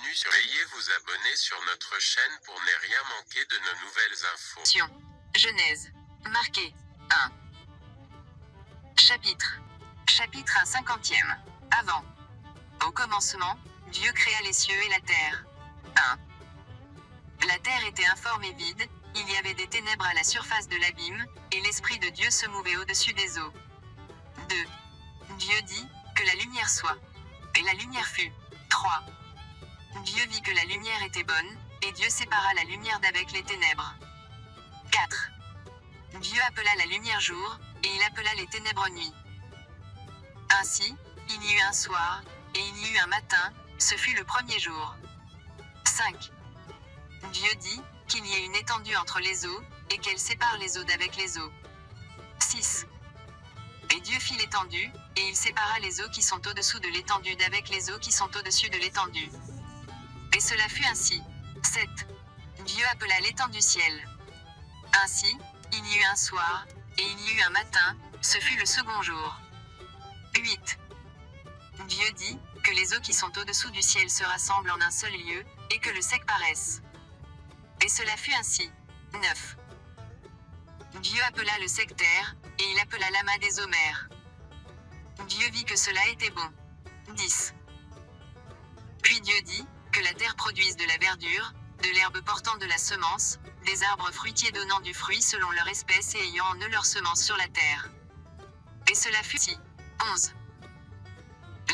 bienvenue sur... Veuillez vous abonner sur notre chaîne pour ne rien manquer de nos nouvelles infos. Genèse. Marqué. 1. Chapitre. Chapitre 1 50e. Avant. Au commencement, Dieu créa les cieux et la terre. 1. La terre était informe et vide, il y avait des ténèbres à la surface de l'abîme, et l'Esprit de Dieu se mouvait au-dessus des eaux. 2. Dieu dit, que la lumière soit. Et la lumière fut. 3. Dieu vit que la lumière était bonne, et Dieu sépara la lumière d'avec les ténèbres. 4. Dieu appela la lumière jour, et il appela les ténèbres nuit. Ainsi, il y eut un soir, et il y eut un matin, ce fut le premier jour. 5. Dieu dit, qu'il y ait une étendue entre les eaux, et qu'elle sépare les eaux d'avec les eaux. 6. Et Dieu fit l'étendue, et il sépara les eaux qui sont au-dessous de l'étendue d'avec les eaux qui sont au-dessus de l'étendue. Et cela fut ainsi. 7. Dieu appela l'étendue ciel. Ainsi, il y eut un soir, et il y eut un matin, ce fut le second jour. 8. Dieu dit, que les eaux qui sont au-dessous du ciel se rassemblent en un seul lieu, et que le sec paraisse. Et cela fut ainsi. 9. Dieu appela le sec terre, et il appela l'amas des eaux mers. Dieu vit que cela était bon. 10. Puis Dieu dit, que la terre produise de la verdure, de l'herbe portant de la semence, des arbres fruitiers donnant du fruit selon leur espèce et ayant en eux leur semence sur la terre. Et cela fut ainsi. 11.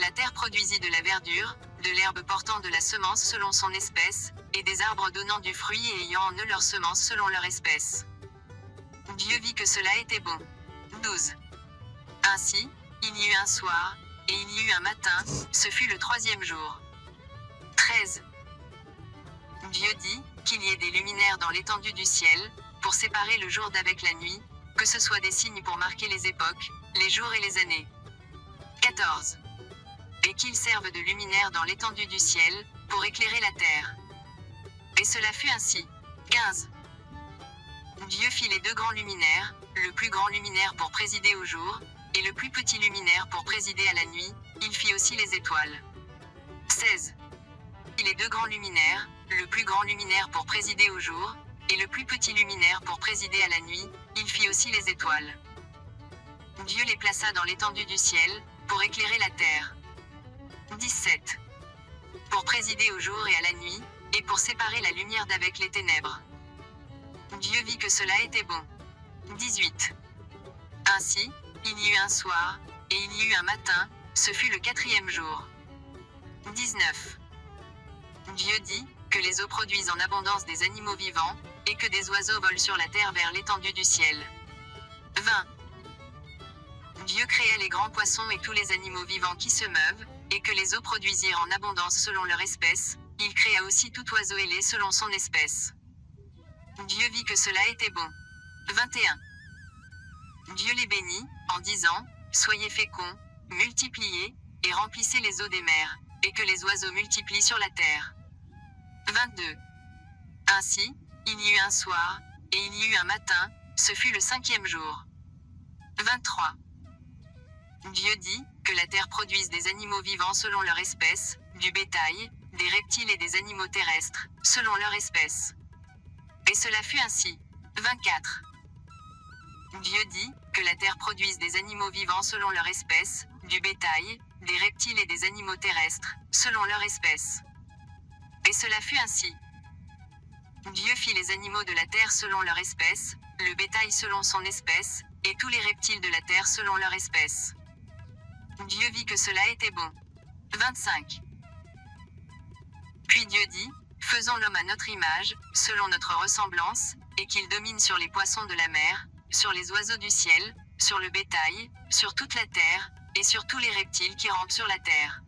La terre produisit de la verdure, de l'herbe portant de la semence selon son espèce, et des arbres donnant du fruit et ayant en eux leur semence selon leur espèce. Dieu vit que cela était bon. 12. Ainsi, il y eut un soir, et il y eut un matin, ce fut le troisième jour. 13. Dieu dit, qu'il y ait des luminaires dans l'étendue du ciel, pour séparer le jour d'avec la nuit, que ce soit des signes pour marquer les époques, les jours et les années. 14. Et qu'ils servent de luminaires dans l'étendue du ciel, pour éclairer la terre. Et cela fut ainsi. 15. Dieu fit les deux grands luminaires, le plus grand luminaire pour présider au jour, et le plus petit luminaire pour présider à la nuit, il fit aussi les étoiles. 16. Les deux grands luminaires, le plus grand luminaire pour présider au jour, et le plus petit luminaire pour présider à la nuit, il fit aussi les étoiles. Dieu les plaça dans l'étendue du ciel, pour éclairer la terre. 17. Pour présider au jour et à la nuit, et pour séparer la lumière d'avec les ténèbres. Dieu vit que cela était bon. 18. Ainsi, il y eut un soir, et il y eut un matin, ce fut le quatrième jour. 19. Dieu dit, que les eaux produisent en abondance des animaux vivants, et que des oiseaux volent sur la terre vers l'étendue du ciel. 20. Dieu créa les grands poissons et tous les animaux vivants qui se meuvent, et que les eaux produisirent en abondance selon leur espèce, il créa aussi tout oiseau ailé selon son espèce. Dieu vit que cela était bon. 21. Dieu les bénit, en disant, soyez féconds, multipliez, et remplissez les eaux des mers, et que les oiseaux multiplient sur la terre. 22. Ainsi, il y eut un soir, et il y eut un matin, ce fut le cinquième jour. 23. Dieu dit, que la terre produise des animaux vivants selon leur espèce, du bétail, des reptiles et des animaux terrestres, selon leur espèce. Et cela fut ainsi. 24. Dieu dit, que la terre produise des animaux vivants selon leur espèce, du bétail, des reptiles et des animaux terrestres, selon leur espèce. Et cela fut ainsi. Dieu fit les animaux de la terre selon leur espèce, le bétail selon son espèce, et tous les reptiles de la terre selon leur espèce. Dieu vit que cela était bon. 25. Puis Dieu dit, faisons l'homme à notre image, selon notre ressemblance, et qu'il domine sur les poissons de la mer, sur les oiseaux du ciel, sur le bétail, sur toute la terre, et sur tous les reptiles qui rampent sur la terre.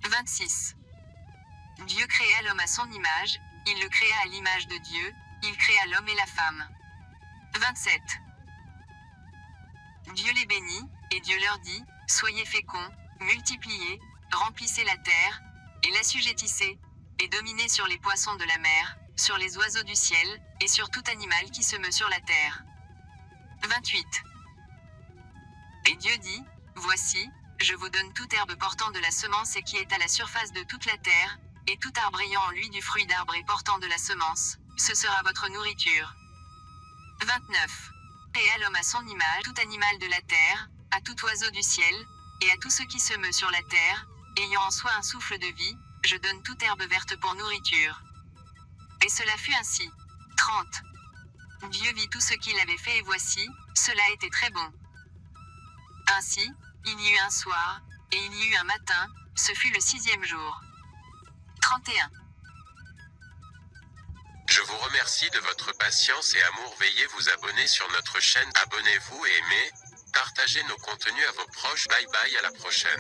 26. Dieu créa l'homme à son image, il le créa à l'image de Dieu, il créa l'homme et la femme. 27. Dieu les bénit, et Dieu leur dit, soyez féconds, multipliez, remplissez la terre, et l'assujettissez, et dominez sur les poissons de la mer, sur les oiseaux du ciel, et sur tout animal qui se meut sur la terre. 28. Et Dieu dit, voici, je vous donne toute herbe portant de la semence et qui est à la surface de toute la terre, Et tout arbre ayant en lui du fruit d'arbre et portant de la semence, ce sera votre nourriture. 29. Et à l'homme à son image, tout animal de la terre, à tout oiseau du ciel, et à tout ce qui se meut sur la terre, ayant en soi un souffle de vie, je donne toute herbe verte pour nourriture. Et cela fut ainsi. 30. Dieu vit tout ce qu'il avait fait et voici, cela était très bon. Ainsi, il y eut un soir, et il y eut un matin, ce fut le 6e jour. 31. Je vous remercie de votre patience et amour. Veuillez vous abonner sur notre chaîne. Abonnez-vous et aimez, partagez nos contenus à vos proches. Bye bye, à la prochaine.